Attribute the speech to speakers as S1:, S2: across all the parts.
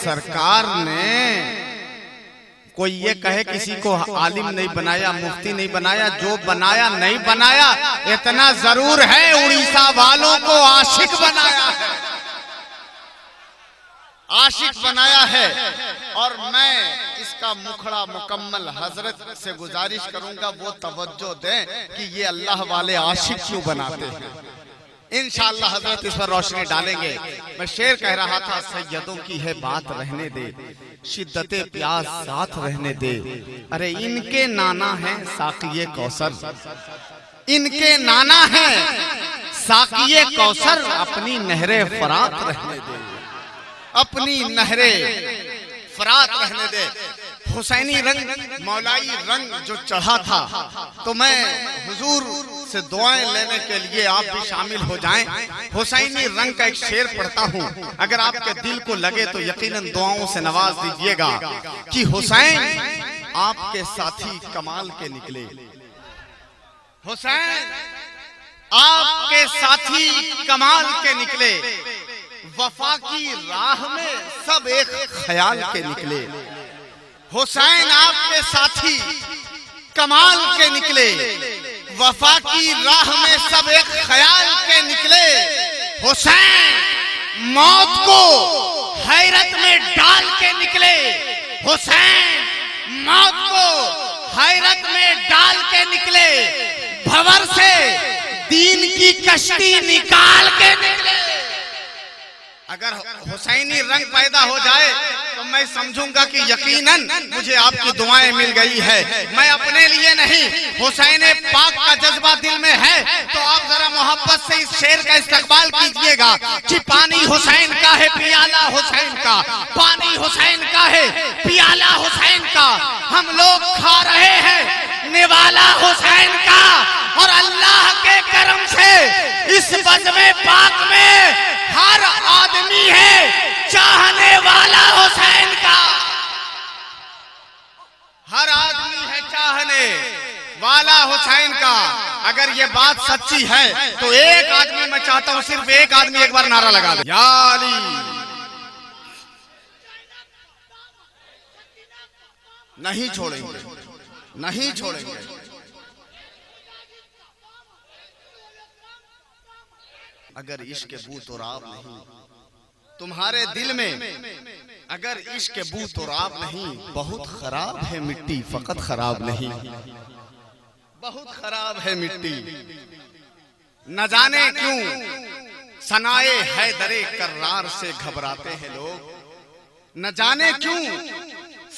S1: सरकार ने कोई ये कहे किसी को आलिम नहीं बनाया, मुफ्ती नहीं बनाया, जो बनाया नहीं बनाया, इतना जरूर है उड़ीसा वालों को आशिक बनाया है, आशिक बनाया है। और मैं इसका मुखड़ा मुकम्मल हजरत से गुजारिश करूंगा वो तवज्जो दें कि ये अल्लाह वाले आशिक क्यों बनाते हैं। इंशाअल्लाह हजरत इस पर रोशनी डालेंगे। मैं शेर कह रहा था, सैयदों की है बात रहने दे, शिद्दते प्यास साथ रहने दे। अरे इनके नाना हैं साकिये कौसर, इनके नाना हैं साकिये कौसर, अपनी नहरे फरात रहने दे, अपनी नहरे फरात रहने दे। हुसैनी रंग, मौलाई रंग जो चढ़ा था, तो मैं हुजूर से दुआएं लेने के लिए आप भी शामिल हो जाएं। हुसैनी रंग का एक शेर पढ़ता हूं, अगर आपके दिल को लगे तो यकीनन दुआओं से नवाज दीजिएगा कि हुसैन आपके साथी कमाल के निकले, हुसैन आपके साथी कमाल के निकले, वफा की राह में सब एक ख्याल के निकले। हुसैन आपके साथी कमाल के निकले, वफा की राह में सब एक ख्याल के निकले। हुसैन मौत को हैरत में डाल के निकले, हुसैन मौत को हैरत में डाल के निकले, भंवर से दीन की कश्ती निकाल के निकले। अगर हुसैनी रंग पैदा हो जाए तो मैं समझूंगा कि यकीनन मुझे आपकी दुआएं मिल गई है। मैं अपने लिए नहीं, हुसैन पाक का जज्बा दिल में है, तो आप जरा मोहब्बत से इस शेर का इस्तकबाल कीजिएगा कि पानी हुसैन का है पियाला हुसैन का, पानी हुसैन का है पियाला हुसैन का, हम लोग खा रहे हैं निवाला हुसैन का। और अल्लाह के करम से इस बज़्म पाक में हर आदमी है चाहने वाला हुसैन का, हर आदमी है चाहने वाला हुसैन का। अगर ये बात सच्ची है तो एक आदमी, मैं चाहता हूं सिर्फ एक आदमी एक बार नारा लगा दे, या अली। नहीं छोड़ेंगे, नहीं छोड़ेंगे। अगर इश्क बू तो राब नहीं तुम्हारे दिल में, अगर इश्क बू तो राब नहीं, बहुत खराब है मिट्टी फकत खराब नहीं, बहुत खराब है मिट्टी। न जाने क्यों सनाए हैदरे कर्रार से घबराते हैं लोग, न जाने क्यों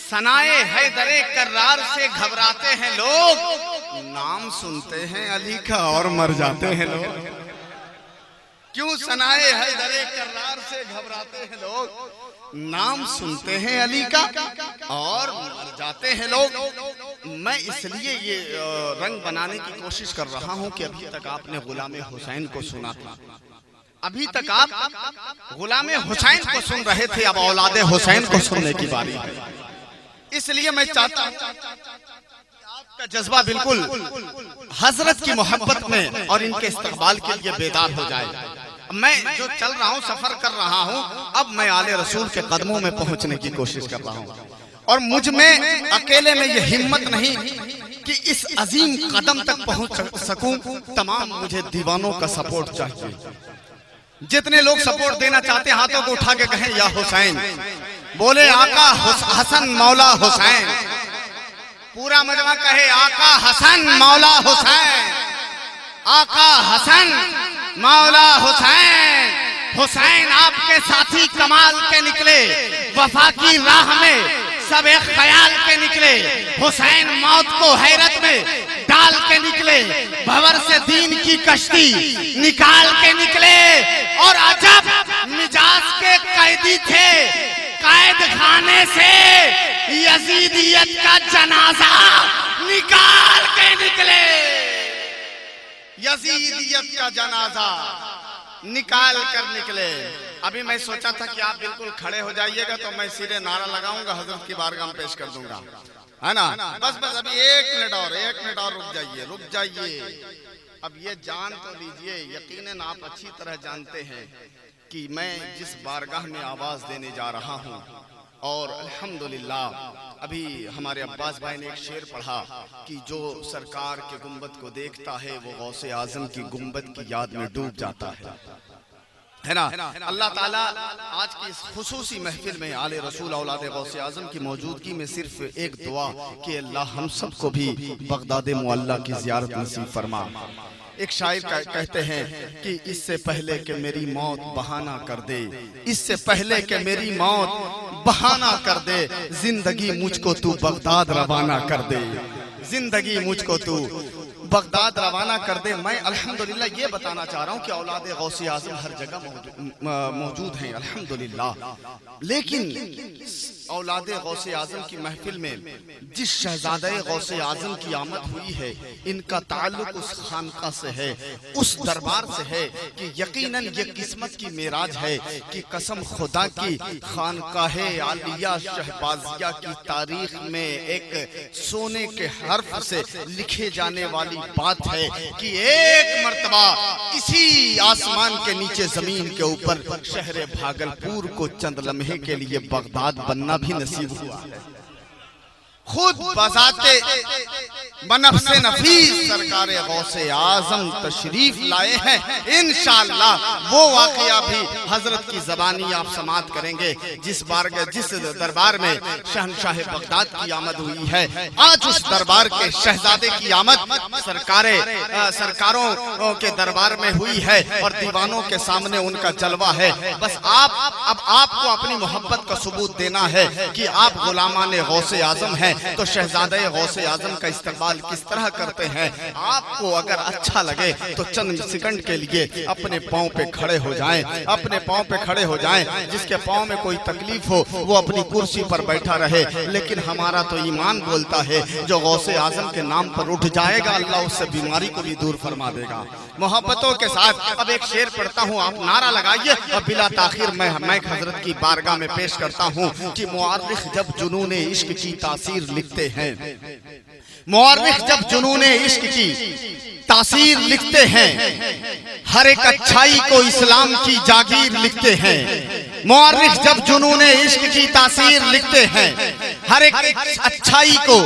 S1: सनाए हैदरे कर्रार से घबराते हैं लोग, नाम सुनते हैं अली का और मर जाते हैं लोग। क्यों सनाए हैदरे कर्रार से घबराते हैं लोग, नाम सुनते हैं अली का और मर जाते हैं लोग। मैं इसलिए ये रंग बनाने की कोशिश कर रहा हूं कि अभी तक आपने गुलाम हुसैन को सुना था, अभी तक आप गुलाम हुसैन को सुन रहे थे, अब औलादे हुसैन को सुनने की बारी है। इसलिए मैं चाहता हूं आपका जज्बा बिल्कुल हजरत की मोहब्बत में और इनके इस्तकबाल के लिए बेदार हो जाए। मैं जो चल रहा हूं, सफर कर रहा हूं, अब मैं आले रसूल के कदमों में पहुंचने की कोशिश कर रहा हूं, और मुझ में अकेले में ये हिम्मत नहीं कि इस अजीम कदम तक पहुंच सकूं। तमाम मुझे दीवानों का सपोर्ट चाहिए। जितने लोग सपोर्ट देना चाहते हैं हाथों को उठा के कहें या हुसैन, बोले आका हसन मौला हुसैन, पूरा मजमा कहे आका हसन मौला हुसैन, आका हसन मौला हुसैन। हुसैन आपके साथी कमाल के निकले, वफा की राह में सब एक ख्याल के निकले। हुसैन मौत को हैरत में डाल के निकले, भंवर से दीन की कश्ती निकाल के निकले। और अजब मिजाज के कैदी थे, कैद खाने से यजीदियत का जनाजा निकाल के निकले, यजीदियत का जनाजा निकाल कर निकले। अभी मैं सोचा था कि आप बिल्कुल खड़े हो जाइएगा तो मैं सीधे नारा लगाऊंगा, हजरत की बारगाह में पेश कर दूंगा, है ना। बस बस अभी एक मिनट और रुक जाइए, रुक जाइए। अब ये जान तो लीजिए, यकीनन आप अच्छी तरह जानते हैं कि मैं जिस बारगाह में आवाज देने जा रहा हूँ और अल्हम्दुलिल्लाह अभी हमारे अब्बास भाई ने एक शेर पढ़ा कि जो सरकार के गुंबद को देखता है वो गौसे आजम की गुंबद की याद में डूब जाता है ना। अल्लाह ताला आज की इस खुसूसी महफिल में आले रसूल औलाद गौसे आजम की मौजूदगी में सिर्फ एक दुआ कि अल्लाह हम सबको भी बगदाद मुअल्ला की ज़ियारत नसीब फरमा। एक शायर कहते हैं कि इससे पहले कि मेरी मौत बहाना कर दे, इससे पहले कि मेरी मौत बहाना कर दे, जिंदगी मुझको तू बगदाद रवाना कर दे, जिंदगी मुझको तू बगदाद रवाना कर दे। मैं अल्हम्दुलिल्लाह ये बताना चाह रहा हूँ कि औलाद गौसे आजम हर जगह मौजूद हैं अल्हम्दुलिल्लाह, लेकिन औलाद गौसे आजम की महफिल में जिस शहजादे गौसे आजम की आमद हुई है, इनका ताल्लुक उस खानका से है, उस दरबार से है कि यकीनन ये किस्मत की मेराज है कि कसम खुदा की खानकाहे आलिया शहबाजिया की तारीख में एक सोने के हर्फ से लिखे जाने वाली बात है कि एक मर्तबा इसी आसमान के नीचे जमीन के ऊपर शहर भागलपुर को चंद लम्हे के लिए बगदाद बनना भी नसीब हुआ है। खुद बजाते बनफ्से नफीस सरकार गौसे आजम तशरीफ लाए हैं। इंशाअल्लाह वो वाकया भी हजरत की जबानी आप समात करेंगे जिस दरबार में शहनशाह बगदाद की आमद हुई है। आज उस दरबार के शहजादे की आमद सरकारों के दरबार में हुई है और दीवानों के सामने उनका जलवा है। बस अब आपको अपनी मोहब्बत का सबूत देना है कि आप गुलामान गौसे आजम हैं, तो शहजादे गौसे आजम का इस्तेमाल किस तरह करते हैं। आपको अगर अच्छा लगे तो चंद सेकंड के लिए अपने पांव पे खड़े हो जाएं, अपने पांव पे खड़े हो जाएं। जिसके पांव में कोई तकलीफ हो वो अपनी कुर्सी पर बैठा रहे, लेकिन हमारा तो ईमान बोलता है जो गौसे आजम के नाम पर उठ जाएगा अल्लाह उससे बीमारी को भी दूर फरमा देगा। मोहब्बतों के साथ अब एक शेर पढ़ता हूँ, आप नारा लगाइए और बिला ताखिर मैं हजरत की बारगाह में पेश करता हूँ कि मुआर्रिख जब जुनूने इश्क की तासीर लिखते हैं, मुआर्रिख जब जुनूने इश्क की तासीर लिखते हैं, हर एक अच्छाई को इस्लाम की जागीर लिखते हैं। मुआर्रिख जब जुनूने इश्क की तासीर लिखते हैं, हर एक अच्छाई को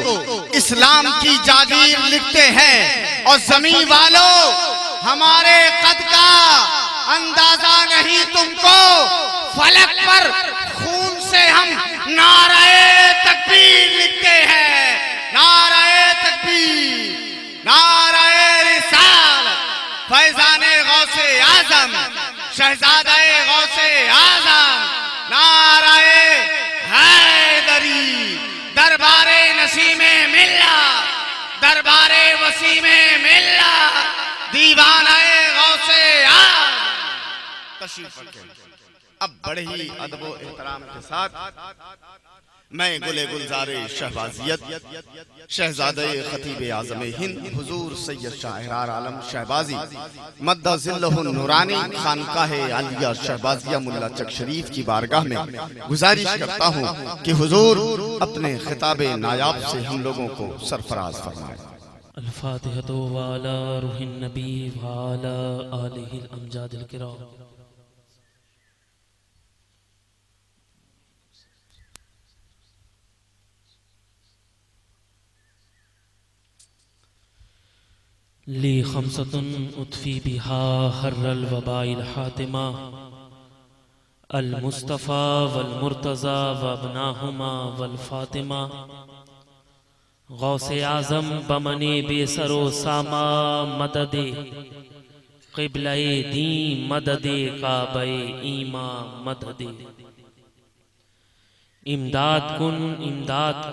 S1: इस्लाम की जागीर लिखते हैं। और ज़मीन वालों हमारे कद का अंदाजा नहीं तुमको, फलक पर खून से हम नाराए तकबीर लिखते हैं, नाराए तकबीर, नाराए रिसालत, फैजाने गौसे आजम, शहजादे गौसे आजम, नाराए हैदरी, दरबारे नसीमे मिल्ला, दरबारे वसीमे मिल्ला, दीवाने गौसे आजम तशरीफ रखें। अब बड़े ही अदब व एहतराम के साथ मैं गुले गुलजारे शहबाजियत शहजादे खतीब आज़म हिंद हुजूर सैयद शाहरार आलम शहबाजी मद्दा ज़िल्लहुन नूरानी खानकाह आलिया शहबाजिया मुल्ला चक शरीफ की बारगाह में गुजारिश करता हूँ कि हुजूर अपने खिताब नायाब से हम लोगों को सरफराज फरमाएं।
S2: अल-फातिहतु वाला रूहिन नबी वाला आलिहिल अमजादिल किराम। ली खमसतुन उतफी बिहा हर्रल वबाइल हातिमा अल मुस्तफ़ा वल मुर्तज़ा वबनाहुमा वल फातिमा गौसे आज़म बमने बेसरो सामा मददे क़िबले दी मददे काबे ईमा मददे इमदाद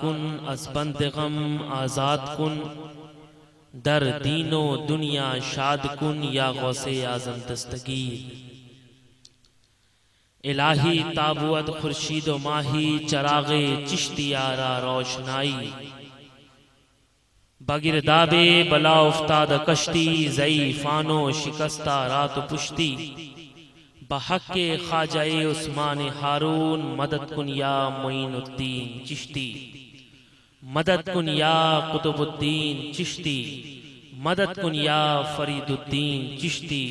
S2: कुन अज़ बंद गम आज़ाद कुन दर दीनो दुनिया शाद कुन या गौसे आज़म दस्तगीर। इलाही ताबुअत खुर्शीद माही चरागे चिश्ती आरा रोशनाई बगिरदाबे बला उफ्ताद कश्ती ज़ईफ़ानो शिकस्ता रात पुश्ती बहक़्क़े ख़ाजाए उस्मान हारून मदद कुन या मोइनुद्दीन चिश्ती मदद कुन या कुतुबुद्दीन चिश्ती मदद कुन या फरीदुद्दीन चिश्ती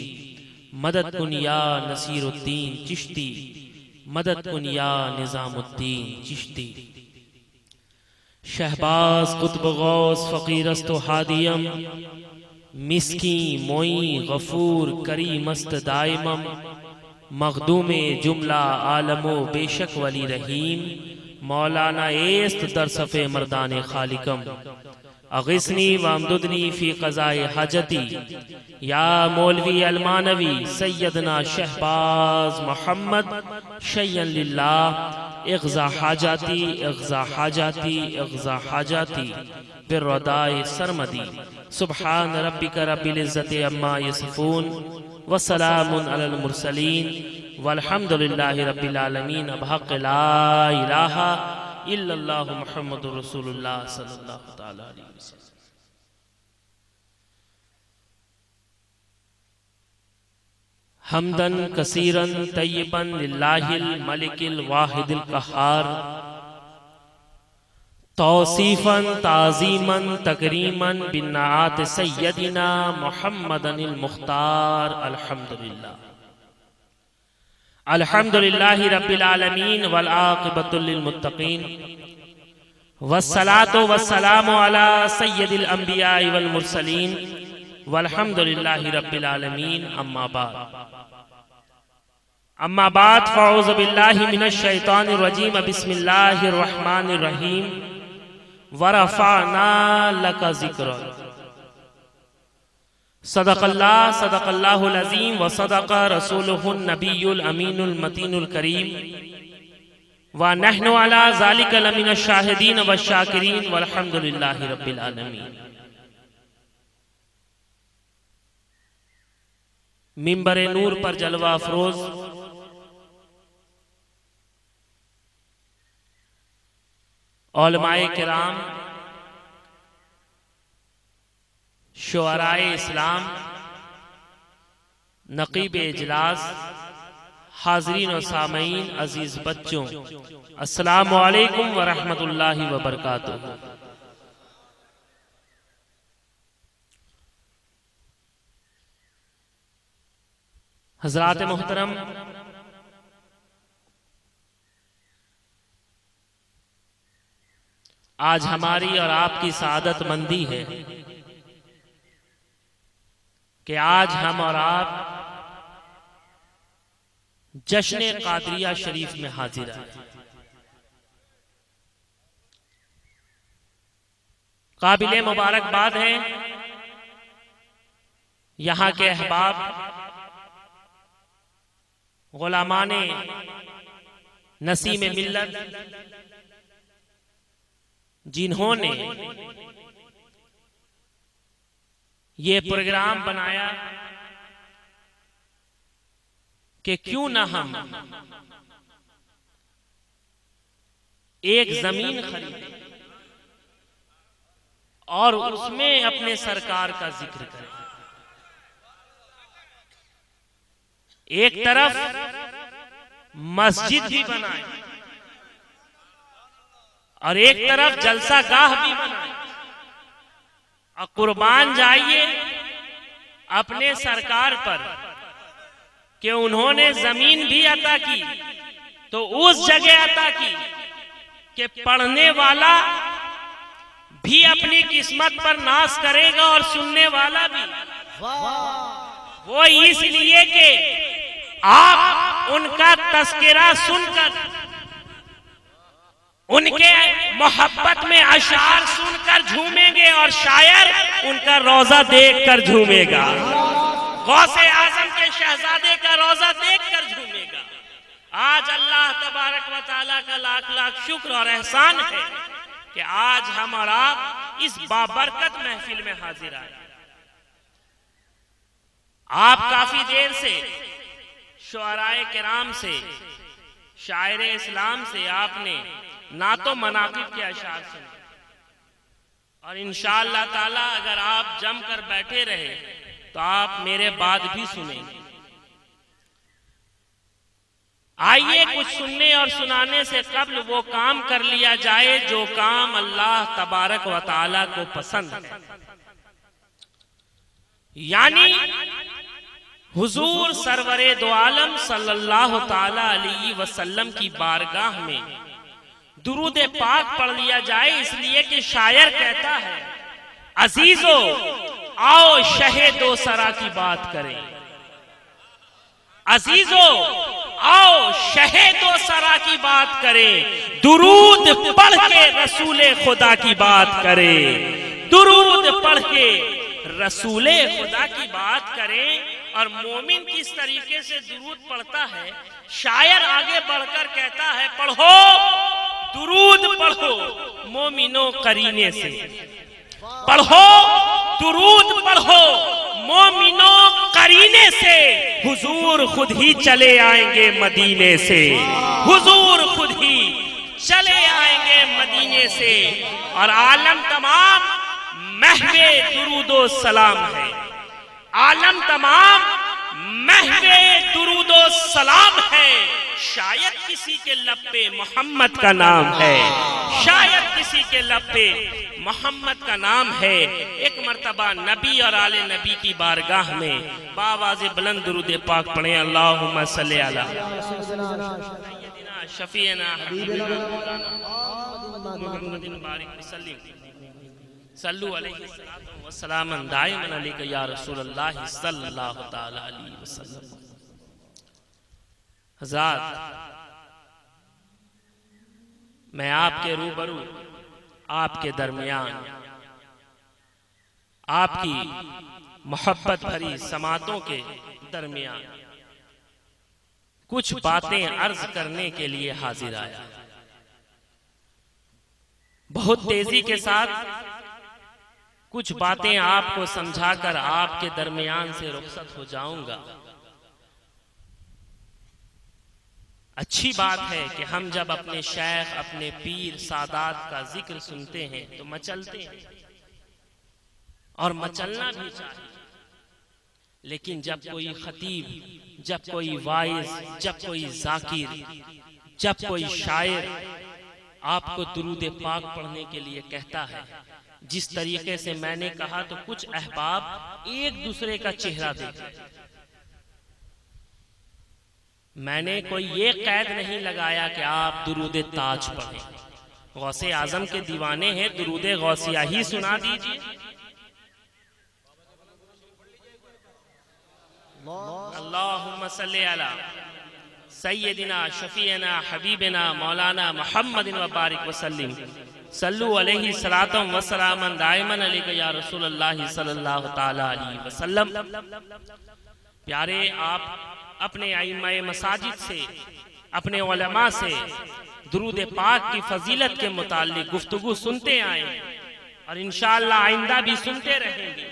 S2: मदद कुन या नसीरुद्दीन चिश्ती मदद कुन या निजामुद्दीन चिश्ती। शहबाज कुतुब गौस फ़कीरस्तो हादियम, मिस्की मोई गफूर करीमस्त दाइमम, मखदूमे जुमला आलमो बेशक वली रहीम, मौलाना एस्त दर सफ़े मर्दान खालिकम। अगिस्नी वामदुदनी फ़ी क़ज़ाए हाजती, या मौलवी अलमानवी सैयदना शहबाज मोहम्मद शय्यन लिल्लाह, इग़्ज़ा हाजाती इग़्ज़ा हाजाती इग़्ज़ा हाजाती बिर्रदाए सरमदी। सुब्हान रब्बिका रब्बिल इज़्ज़ति अम्मा यसिफ़ून व सलामुन अलल मुरसलीन वल्हम्दुलिल्लाहि रब्बिल आलमीन। बहक़ ला इलाहा इल्लल्लाहु मुहम्मदुर रसूलुल्लाह सल्लल्लाहु तआला अलैहि वसल्लम। हम्दन कसीरन तय्यबन लिल्लाहिल मलिकिल वाहिदिल क़हार, तौसीफ़न ताज़ीमन तकरीमन बिन्नात सय्यदिना मुहम्मदनिल मुख्तार। अल्हम्दुलिल्लाह अल्हम्दुलिल्लाहि रब्बिल आलमीन वल आक़िबतु लिल मुत्तक़ीन, वस्सलातु वस्सलामु अला सय्यदिल अंबियाइ वल मुरसलीन, वल्हम्दुलिल्लाहि रब्बिल आलमीन। अम्मा बाद फ़अऊज़ु बिल्लाहि मिनश शैतानिर रजीम, बिस्मिल्लाहिर रहमानिर रहीम। वरफ़अना लका ज़िक्रक। सदक़ल्लाहुल अज़ीम व सदक़ रसूलुहुन नबियुल अमीनुल मतीनुल करीम, व नहनु अला ज़ालिका लमिनश शाहिदीन व शाकिरीन, वल्हम्दुलिल्लाहि रब्बिल आलमीन। मिंबर नूर पर जलवा अफरोज उलमाए किराम, शुअराए इस्लाम, नक़ीब इजलास, हाज़रीन और सामईन, अजीज बच्चों, अस्सलामु अलैकुम व रहमतुल्लाहि व बरकातुहू। हज़रात मोहतरम, आज हमारी और आपकी सादतमंदी है कि आज हम और आप जश्न कादरिया शरीफ में हाजिर आए। काबिले मुबारकबाद है यहाँ के अहबाब, गुलामाने नसीम मिल्लत, जिन्होंने ये प्रोग्राम बनाया कि क्यों ना हम एक जमीन खरीदें और उसमें अपने सरकार का जिक्र करें। एक तरफ मस्जिद भी बनाए और एक तरफ जलसा गाह भी बनाए, और कुर्बान जाइए अपने सरकार पर कि उन्होंने जमीन भी अता की तो उस जगह अता की कि पढ़ने वाला भी अपनी किस्मत पर नाश करेगा और सुनने वाला भी। वो इसलिए कि आप उनका तस्करा सुनकर, उनके मोहब्बत में अशार सुनकर झूमेंगे और शायर उनका रोजा देखकर झूमेगा, गौसे आजम के शहजादे का रोजा देखकर झूमेगा। आज अल्लाह तबारक व तआला का लाख लाख शुक्र और एहसान है कि आज हम और आप इस बाबरकत महफिल में हाजिर आए। आप काफी देर से शुअराए किराम से, शायर इस्लाम से आपने ना तो मनाकिब के अशार सुने, और इंशाअल्लाह ताला अगर आप जमकर बैठे रहे तो आप मेरे बाद भी सुनेंगे। आइए कुछ सुनने और सुनाने से कब्ल वो काम कर लिया जाए जो काम अल्लाह तबारक व तआला को पसंद है, यानी हुजूर सरवरे दो आलम सल्लल्लाहु ताला अलैहि वसल्लम की बारगाह में दुरूद पाक पढ़ लिया जाए, इसलिए कि शायर कहता है, अजीजो आओ शहे दो सरा की बात करें, अजीजो आओ शहे दो सरा की बात करें, दुरूद पढ़ के रसूले खुदा की बात करें, दुरूद पढ़ के रसूले खुदा की बात करें। और मोमिन किस तरीके से दुरूद पढ़ता है, शायर आगे बढ़कर कहता है, पढ़ो दुरूद पढ़ो मोमिनो करीने से, पढ़ो दुरूद पढ़ो मोमिनो करीने से, हुजूर खुद ही चले आएंगे मदीने से, हुजूर खुद ही चले आएंगे मदीने से। और आलम तमाम महवे दुरूदो सलाम है, आलम तमाम महवे दुरूदो सलाम है, शायद किसी के लब पे मोहम्मद का नाम है, शायद किसी के लब पे मोहम्मद का नाम है। एक मर्तबा नबी और आले नबी की बारगाह में बावाज़े बुलंद दुरूद पाक पढ़े, अल्लाहुम्मा सल्ली अला सय्यदिना शफीना हबीबना मुहम्मदिन बारिक वसल्लिम सल्लु अलैहि व सलामन दाइमन अलैका या रसूल अल्लाह सल्लल्लाहु तआला अलैहि वसल्लम। हज़रात, मैं आपके रूबरू, आपके दरमियान, आपकी मोहब्बत भरी समातों के दरमियान कुछ बातें अर्ज करने के लिए हाजिर आया। बहुत तेजी के साथ कुछ बातें आपको समझाकर आपके दरमियान से रुखसत हो जाऊंगा। अच्छी बात है कि हम जब अपने शेख, अपने पीर सादात का जिक्र सुनते हैं तो मचलते हैं, और मचलना भी चाहिए। लेकिन जब कोई खतीब, जब कोई वाइज, जब कोई जाकिर, जब कोई शायर आपको दुरूद पाक पढ़ने के लिए कहता है, जिस तरीके से मैंने कहा, तो कुछ अहबाब एक दूसरे का चेहरा देखते हैं। मैंने कोई ये कैद नहीं लगाया कि आप दुरूद ताज पढ़ें, गौसे आजम के दीवाने हैं, दुरूद गौसिया ही सुना दीजिए। अल्लाहुम्मा सल्ली अला सय्यदिना शफीना हबीबना मौलाना मुहम्मदिन व बारिक वसल्लिम सल्लु अलैहि सलातम व सलामन दाइमन अलैका या रसूल अल्लाह सल्लल्लाहु तआला अलैहि वसल्लम। प्यारे, आप अपने आइम्माए मसाजिद से, अपने उलमा से दुरूद पाक की फजीलत के मुताल्लिक गुफ्तगू सुनते आए और इंशाअल्लाह आइंदा भी सुनते रहेंगे।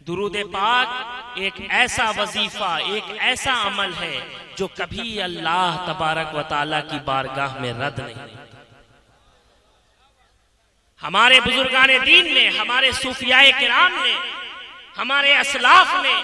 S2: दुरूद पाक एक ऐसा वजीफा, एक ऐसा अमल है जो कभी अल्लाह तबारक व तआला की बारगाह में रद्द नहीं होता। हमारे बुजुर्गाने दीन ने, हमारे सूफियाए किराम ने, हमारे असलाफ ने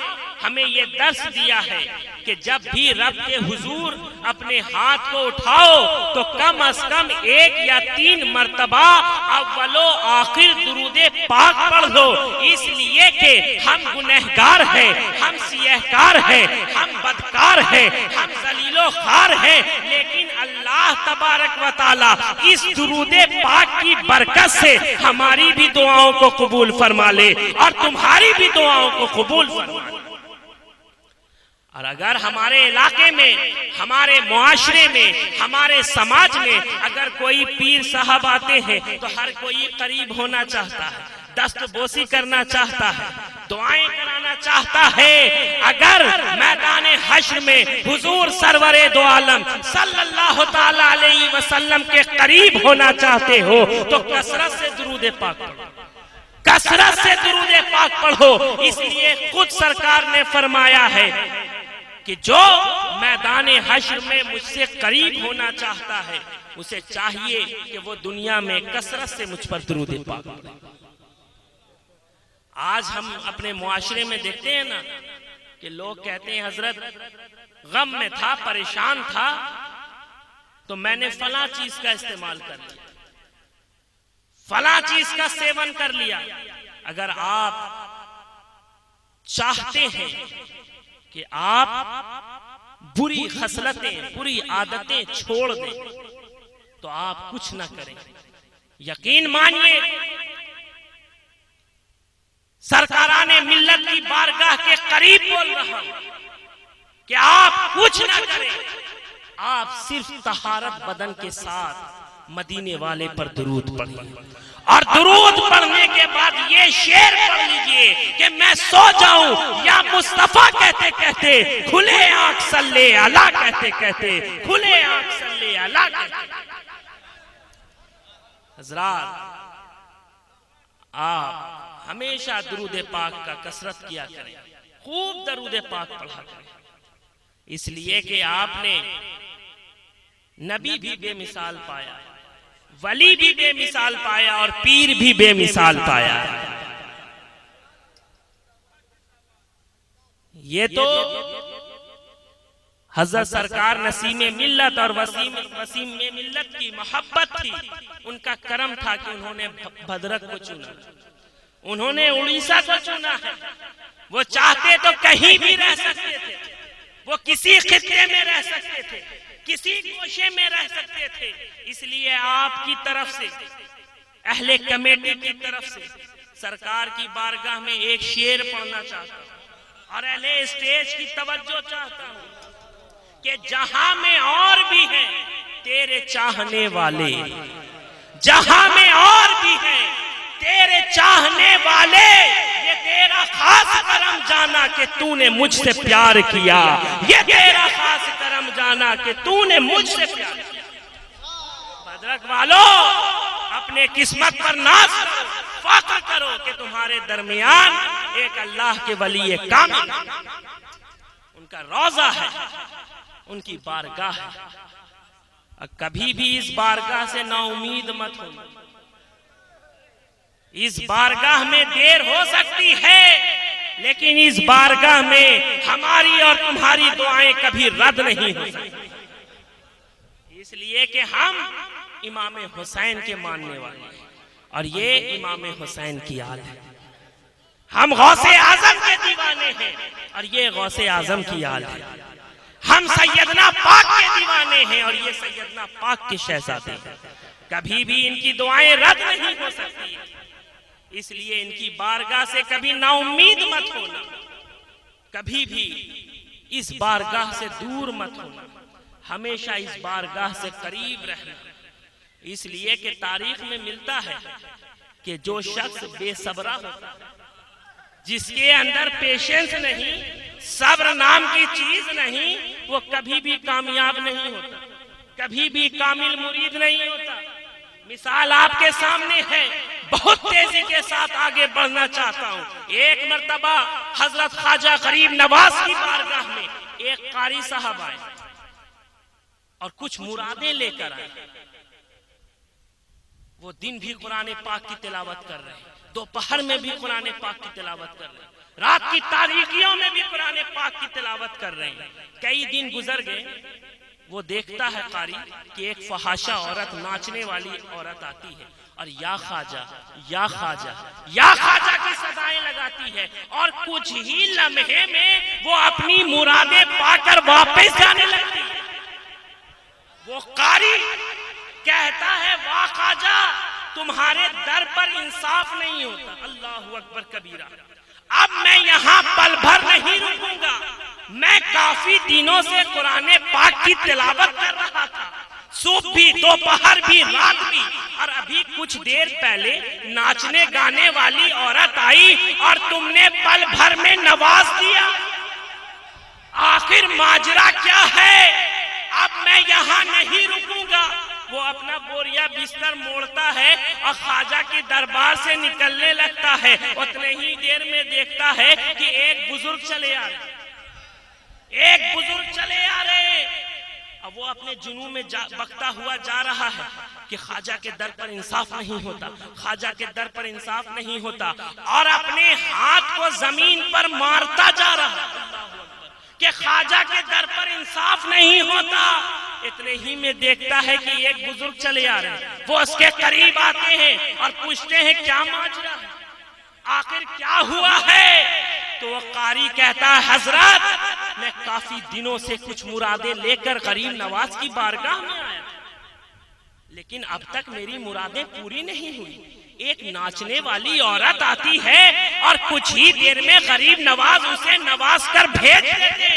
S2: हमें ये दर्स दिया है कि जब भी रब के हुजूर अपने हाथ को उठाओ तो कम अज कम 1 या 3 मर्तबा अव्वलो आखिर दुरूदे पाक पढ़ लो, इसलिए कि हम गुनहगार हैं, हम सियहकार हैं, हम बदकार हैं, हम जलीलो खार हैं। लेकिन अल्लाह तबारक व तआला इस दुरूदे पाक की बरकत से हमारी भी दुआओं को कबूल फरमा ले और तुम्हारी भी दुआओं को कबूल फरमा ले। और अगर हमारे इलाके में, हमारे मुआशरे में, हमारे समाज में अगर कोई पीर साहब आते हैं तो हर कोई करीब होना चाहता है, दस्तबोसी करना चाहता है, दुआएं कराना चाहता है। अगर मैदान हश्र में हुजूर सरवरे दो आलम सल्लल्लाहु ताला अलैहि वसल्लम के करीब होना चाहते हो तो कसरत से दुरूद पाक पढ़ो, कसरत से दुरूद पाक पढ़ो। इसलिए खुद सरकार ने फरमाया है कि जो मैदान हश्र में मुझसे करीब होना चाहता है उसे चाहिए कि वो दुनिया में कसरत से मुझ पर दुरूद पाक पढ़े। आज हम अपने मुआशरे में देखते हैं ना कि लोग कहते हैं, हजरत गम में था, परेशान था, तो मैंने फला चीज का इस्तेमाल कर लिया, फला चीज का सेवन कर लिया। अगर आप चाहते हैं कि आप बुरी खसलतें, बुरी आदतें छोड़ दें तो आप कुछ ना करें। यकीन मानिए, सरकाराने मिल्लत की बारगाह के करीब बोल रहा हूं कि आप कुछ ना करें, आप सिर्फ तहारत बदन के साथ मदीने वाले पर दुरूद पढ़िए और दुरूद पढ़ने के बाद ये शेर पढ़ लीजिए कि मैं सो जाऊं या मुस्तफा कहते कहते, खुले आंख सल्ले अला कहते कहते, खुले आंख सल्ले अला कहते। हजरात, आप हमेशा दुरूद पाक का कसरत किया करें, खूब दुरूद पाक पढ़ा करें, इसलिए कि आपने नबी भी बेमिसाल पाया, वली भी बेमिसाल पाया और पीर भी बेमिसाल पाया। ये तो हजरत सरकार नसीम मिल्लत और वसीम मिल्लत की मोहब्बत थी, उनका करम था कि उन्होंने भद्रक को चुना, उन्होंने उड़ीसा को चुना है। वो चाहते तो कहीं भी रह सकते थे, वो किसी खित्ते में रह सकते थे, किसी गोशे में रह सकते थे। इसलिए आपकी तरफ से, अहले कमेटी की तरफ से सरकार की बारगाह में एक शेर पढ़ना चाहता हूं और अहले स्टेज की तवज्जो चाहता हूं कि जहां में और भी हैं तेरे चाहने वाले, जहां में और भी हैं तेरे चाहने वाले, ये तेरा खास करम जाना कि तूने मुझसे प्यार किया, ये तेरा खास करम जाना कि तूने मुझसे प्यार किया। भद्रक वालों, अपने किस्मत पर नाज करो, फख्र करो कि तुम्हारे दरमियान एक अल्लाह के वली कामिल, उनका रोजा है, उनकी बारगाह है। कभी भी इस बारगाह से नाउमीद मत हो। इस बारगाह में देर हो सकती है, लेकिन इस बारगाह में हमारी और तुम्हारी दुआएं कभी रद्द नहीं हो सकती, इसलिए कि हम इमाम हुसैन के मानने वाले हैं और ये इमाम हुसैन की आल है। हम गौसे आजम के दीवाने हैं और ये गौसे आजम की आल है। हम सैयदना पाक के दीवाने हैं और ये सैयदना पाक के शहजादे हैं। कभी भी इनकी दुआएं रद्द नहीं हो सकती, इसलिए इनकी बारगाह से कभी नाउम्मीद मत होना, कभी भी इस बारगाह से दूर मत होना, हमेशा इस बारगाह से करीब रहना। इसलिए कि तारीख में मिलता है कि जो शख्स बेसब्रा होता है, जिसके अंदर पेशेंस नहीं, सब्र नाम की चीज नहीं, वो कभी भी कामयाब नहीं होता, कभी भी कामिल मुरीद नहीं होता। मिसाल आपके सामने है, बहुत तेजी के साथ आगे बढ़ना चाहता हूं। एक मर्तबा हजरत ख्वाजा गरीब नवाज की बारगाह में एक कारी साहब आए और कुछ मुरादें लेकर आए। वो दिन भी कुरान पाक की तिलावत कर रहे हैं, दोपहर में भी कुरान पाक की तिलावत कर रहे हैं, रात की तारीकियों में भी कुरान पाक की तिलावत कर रहे हैं। कई दिन गुजर गए, वो देखता है कारी कि एक फहाशा औरत, नाचने वाली औरत आती है और या ख्वाजा, या ख्वाजा, या ख्वाजा की सदाएं लगाती है और कुछ ही लम्हे में वो अपनी मुरादें पाकर वापस जाने लगती है। वो कारी कहता है, वाह ख्वाजा, तुम्हारे दर पर इंसाफ नहीं होता। अल्लाहु अकबर कबीरा। अब मैं यहाँ पल भर नहीं रुकूंगा, मैं काफी दिनों से कुरान पाक की तिलावत कर रहा था, सुबह भी, दोपहर भी, रात भी, और अभी कुछ देर पहले नाचने गाने वाली औरत आई और तुमने पल भर में नवाज दिया। आखिर माजरा क्या है? अब मैं यहाँ नहीं रुकूंगा। वो अपना बोरिया बिस्तर मोड़ता है और ख्वाजा के दरबार से निकलने लगता है। उतने ही देर में देखता है कि एक बुजुर्ग चले आ रहे, एक बुजुर्ग चले आ रहे। अब वो अपने जुनून में बकता हुआ जा रहा है कि ख्वाजा के दर पर इंसाफ नहीं होता, ख्वाजा के दर पर इंसाफ नहीं होता, और अपने हाथ को जमीन पर मारता जा रहा कि ख्वाजा के दर पर इंसाफ नहीं होता। इतने ही में देखता है कि एक बुजुर्ग चले आ रहे हैं। वो उसके करीब आते हैं और पूछते हैं, क्या माजरा है, आखिर क्या हुआ है? तो वो कारी कहता है, हजरत मैं काफी दिनों से कुछ मुरादें लेकर गरीब नवाज की बारगाह में आया था, लेकिन अब तक मेरी मुरादें पूरी नहीं हुई। एक नाचने वाली औरत आती है और कुछ ही देर में गरीब नवाज उसे नवाज कर भेज देते।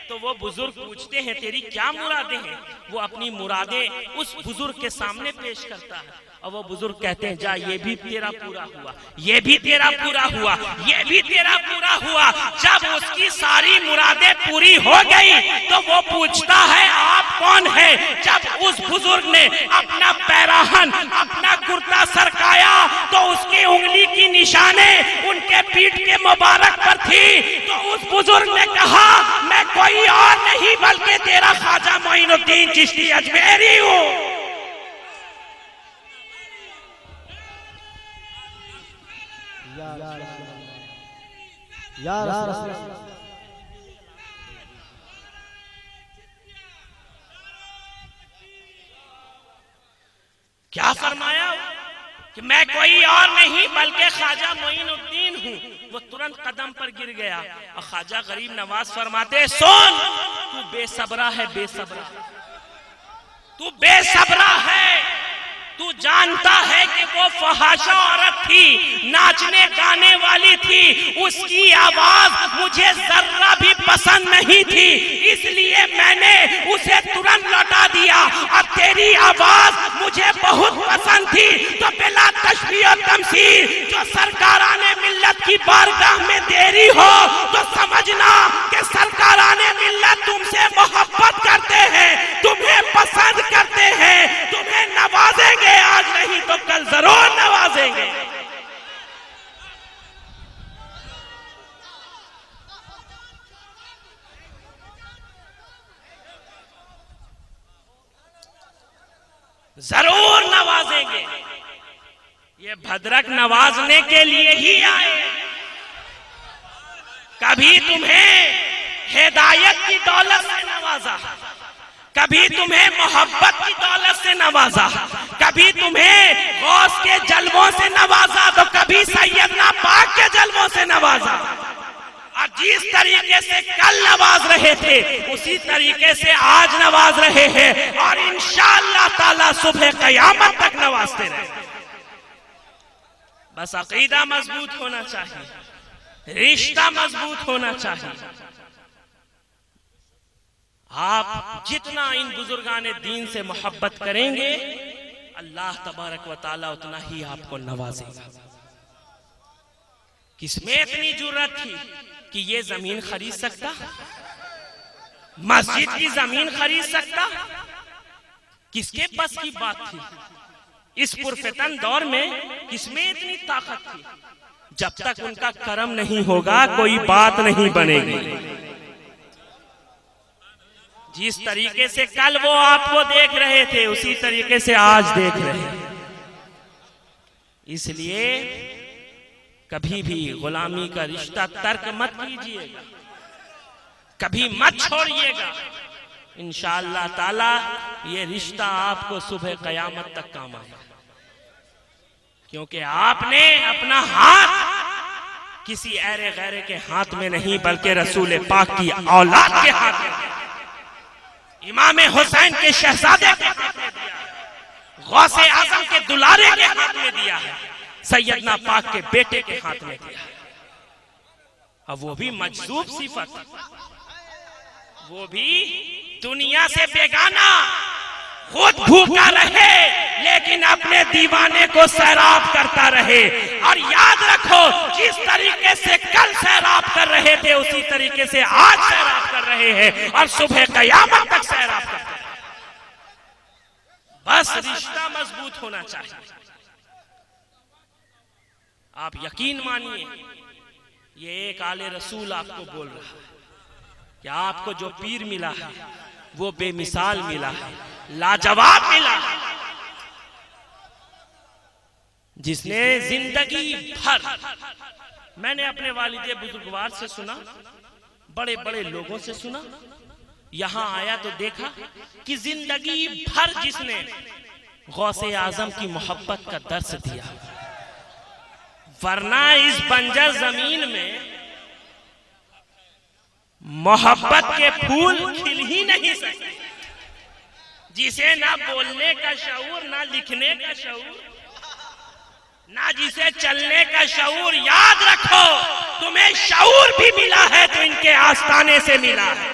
S2: तो वो बुजुर्ग पूछते हैं तेरी क्या मुरादें हैं? वो अपनी मुरादें उस बुजुर्ग के सामने पेश करता है और वो बुजुर्ग कहते हैं जा ये भी तेरा पूरा हुआ, ये भी तेरा पूरा हुआ, ये भी तेरा पूरा हुआ। जब उसकी सारी मुरादें पूरी हो गई तो वो पूछता है आप कौन है? जब उस बुजुर्ग ने अपना पैराहन, अपना कुर्ता सरकाया तो उसकी उंगली की निशाने उनके पीठ के मुबारक पर थी। तो उस बुजुर्ग ने कहा मैं कोई और नहीं बल्कि तेरा ख्वाजा मोइनुद्दीन चिश्ती अजमेरी हूँ। क्या फरमाया कि मैं कोई और नहीं बल्कि ख्वाजा मोइनुद्दीन हूँ। वो तुरंत कदम पर गिर गया और ख्वाजा गरीब नवाज फरमाते सुन तू बेसब्रा है, बेसब्रा, तू बेसब्रा है। तू जानता है कि वो फहाशा औरत थी, नाचने गाने वाली थी, उसकी आवाज मुझे जर्रा भी पसंद नहीं थी, इसलिए मैंने उसे तुरंत लौटा दिया। अब तेरी आवाज मुझे बहुत पसंद थी तो बिला तशबीह और तमसील जो सरकाराने मिल्लत की बारगाह में देरी हो तो समझना कि सरकाराने मिल्लत तुमसे मोहब्बत करते हैं, तुम्हें पसंद करते हैं, तुम्हें नवाजेंगे, आज नहीं तो कल जरूर नवाजेंगे। जरूर नवाजेंगे। ये भद्रक नवाजने के लिए ही आए। कभी तुम्हें हिदायत की दौलत से नवाजा, कभी तुम्हें मोहब्बत की दौलत से नवाजा, कभी तुम्हें गौस के जलवों से नवाजा, तो कभी सैयदना पाक के जलवों से नवाजा। और जिस तरीके से कल नवाज रहे थे उसी तरीके से आज नवाज रहे हैं और इंशाअल्लाह ताला सुबह क़यामत तक नवाजते रहे। बस अकीदा मजबूत होना चाहिए, रिश्ता मजबूत होना चाहिए। आप जितना इन बुजुर्गाने दीन से मोहब्बत करेंगे अल्लाह तबारक व ताला उतना ही आपको नवाजेगा। किसमें इतनी जुर्रत थी कि ये जमीन खरीद सकता, मस्जिद की जमीन खरीद सकता? किसके बस की बात थी? इस पुरफितन दौर में किसमें इतनी ताकत थी? जब तक उनका करम नहीं होगा कोई बात नहीं बनेगी। जिस तरीके से कल वो आपको देख रहे थे उसी तरीके से आज देख रहे हैं। इसलिए कभी भी गुलामी का रिश्ता तर्क मत कीजिएगा, कभी मत छोड़िएगा। इंशाअल्लाह ताला ये रिश्ता आपको सुबह क़यामत तक काम आएगा, क्योंकि आपने अपना हाथ किसी ऐरे गैरे के हाथ में नहीं बल्कि रसूल पाक की औलाद के हाथ में, इमाम हुसैन के शहजादे के हाथ में दिया है, गौसे आजम के दुलारे के हाथ में दिया है, सैयदना पाक के बेटे के हाथ में दिया है। अब वो भी मजसूब सिफत, वो भी दुनिया से बेगाना, खुद भूखा रहे लेकिन अपने दीवाने को सैराब करता रहे। और याद रखो जिस तरीके से कल सैराब कर रहे थे उसी तरीके से आज सैराब कर रहे हैं और सुबह क़यामत तक सैराब करते हैं। बस रिश्ता मजबूत होना चाहिए। आप यकीन मानिए ये एक आले रसूल आपको बोल रहा है कि आपको जो पीर मिला है वो बेमिसाल मिला है, लाजवाब मिला है, जिसने जिंदगी भर, मैंने अपने वालिदे बुजुर्गवार से सुना, बड़े बड़े लोगों से सुना, यहां आया तो देखा कि जिंदगी भर जिसने गौसे आजम की मोहब्बत का दर्स दिया, वरना इस बंजर जमीन में मोहब्बत के फूल खिल ही नहीं सकते, जिसे ना बोलने का शऊर, ना लिखने का शऊर, ना जिसे चलने का शऊर। याद रखो, तुम्हें शऊर भी मिला है तो इनके आस्ताने से मिला है।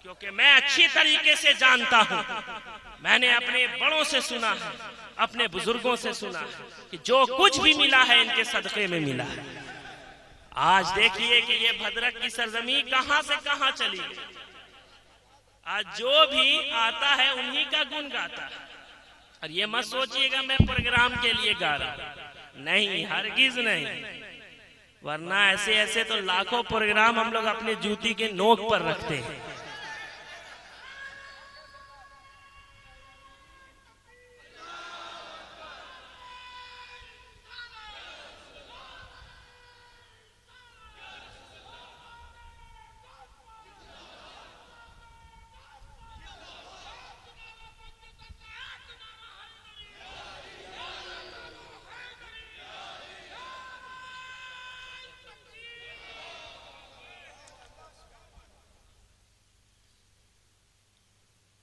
S2: क्योंकि मैं अच्छी तरीके से जानता हूं, मैंने अपने बड़ों से सुना है, अपने बुजुर्गों से सुना है कि जो कुछ भी मिला है इनके सदक़े में मिला है। आज देखिए कि ये भद्रक की सरजमी कहां से कहां चली गई। आज जो भी आता है उन्हीं का गुण गाता है। और ये मत सोचिएगा मैं प्रोग्राम के लिए गा रहा हूं, नहीं, हरगिज नहीं, वरना ऐसे ऐसे तो लाखों प्रोग्राम हम लोग अपने जूती के नोक पर रखते हैं।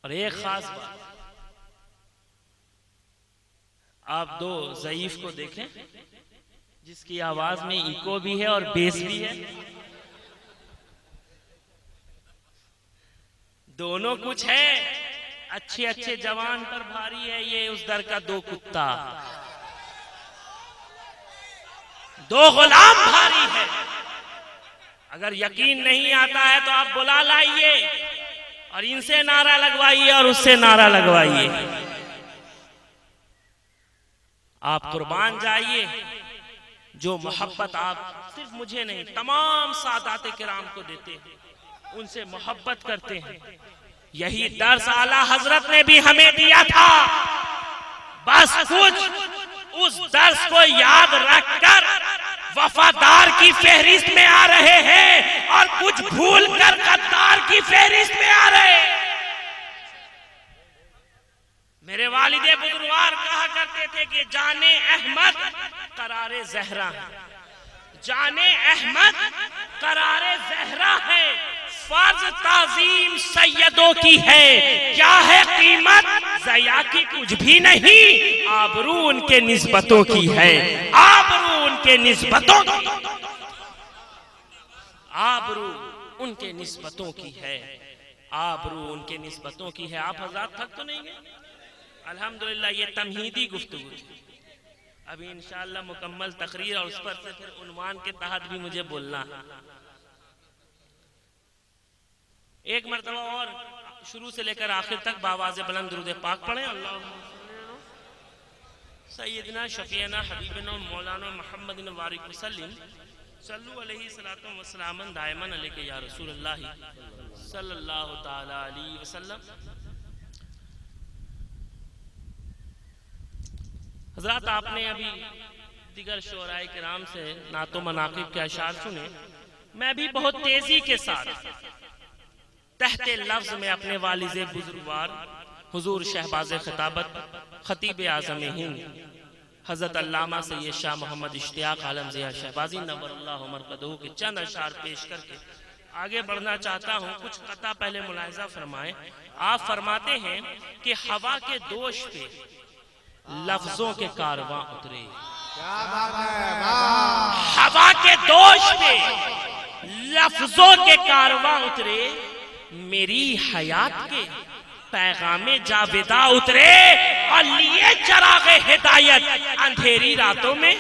S2: और एक खास बात, आप दो ज़ईफ को देखें जिसकी आवाज में इको भी है और बेस भी है। दोनों कुछ है, अच्छे अच्छे जवान पर भारी है ये उस दर का दो कुत्ता, दो गुलाम भारी है। अगर यकीन नहीं आता है तो आप बुला लाइए और इनसे नारा लगवाइए और उससे नारा लगवाइए। आप कुर्बान जाइए। जो मोहब्बत आप सिर्फ मुझे नहीं तमाम सादात किराम को देते हैं, उनसे मोहब्बत करते हैं, यही दर्स आला हजरत ने भी हमें दिया था। बस कुछ उस दर्स को याद रखकर वफादार की फहरिस्त में आ रहे हैं और कुछ भूल कर गद्दार की फहरिस्त में आ रहे हैं। मेरे वालिदे बुजुर्गवार कहा करते थे कि जाने अहमद करारे ज़हरा है, जाने अहमद करारे ज़हरा है, फर्ज ताजीम सैयदों की है, क्या है कीमत ज़या की कुछ भी नहीं, आबरू उनके निस्बतों की है, आबरू उनके निस्बतों की, आबरू उनके निस्बतों की है, आबरू उनके निस्बतों की है। आप हज़रात थक तो नहीं गए? अल्हम्दुलिल्लाह ये तमहीदी गुफ्तगू थी। अभी इंशाअल्लाह मुकम्मल तकरीर और उस पर से फिर उन्वान के तहत भी मुझे बोलना है। एक मरतबा और शुरू से लेकर आखिर तक बावाज़े बुलंद दुरूद पाक पढ़ें। अल्लाहुम्मा सय्यदना शफीना हबीबना मौलाना मुहम्मदिन वारिक वसल्लम सल्लु अलैहि सलातो व सलामन दायमन अलैहि या रसूलुल्लाह सल्लल्लाहु तआला अलैहि वसल्लम। हजरत आपने अभी दिगर शोराए किराम से नातो मनाकिब के अशार सुने। मैं भी बहुत तेजी के साथ तहते लफ्ज में अपने वालिद बुजुर्गवार हुजूर शहबाज खिताबत खतीब आज़म हिंद हजरत अल्लामा सैयद शाह मोहम्मद इश्तियाक आलम ज़िया शहबाजी नव्वरल्लाहु मरकदहू के चंद अशार पेश करके आगे बढ़ना चाहता हूँ। कुछ कता पहले मुलाहिज़ा फरमाएं। आप फरमाते हैं कि हवा के दोष पे लफ्जों के कारवां उतरे, हवा के दोष पे लफ्जों के कारवां उतरे, मेरी हयात के पैगामे जावेदा उतरे और लिए चरागे हिदायत अंधेरी रातों में,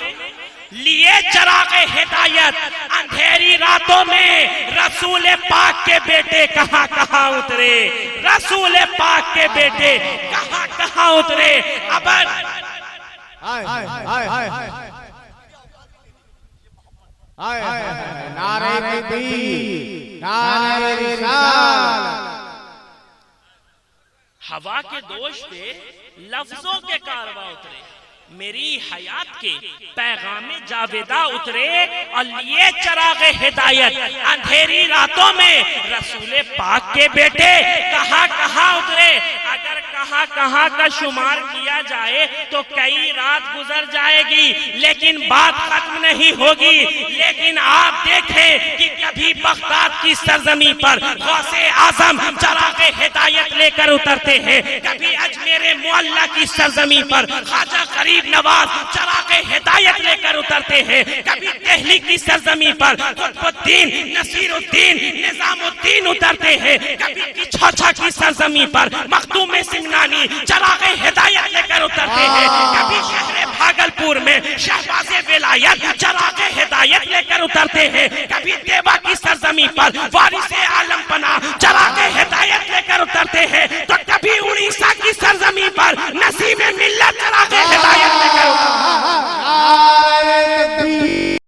S2: लिए चरागे हिदायत अंधेरी रातों में। रसूल पाक के बेटे कहां कहां उतरे, रसूल पाक के बेटे कहां कहां उतरे। अब
S3: नारे तकबीर, नारे रिसालत।
S2: हवा के दोष पे लफ्जों के कारवां उतरे, मेरी हयात के पैगामे जावेदा उतरे और लिए चरागे हिदायत अंधेरी रातों में। रसूल पाक के बेटे कहां कहां उतरे। अगर कहां कहां का शुमार किया जाए तो कई रात गुजर जाएगी, लेकिन बात खत्म नहीं होगी। लेकिन आप देखें कि कभी बगदाद की सरजमी पर गौसे आजम चरागे हिदायत लेकर उतरते हैं, कभी अजमेर मुअल्ला की सरजमी पर ख्वाजा गरीब नवाज चरागे हिदायत लेकर उतरते हैं, कभी दिल्ली की सरजमी पर कुतुबुद्दीन, नसीरुद्दीन, निजामुद्दीन उतरते हैं, कभी छौछा की सरजमी पर मखदूम सिंगनानी चरागे हिदायत लेकर उतरते हैं, कभी शहर भागलपुर में शहबाज़े विलायत चरागे हिदायत लेकर उतरते हैं, कभी देवा की सरजमी पर वारिसे आलम पना चरागे हिदायत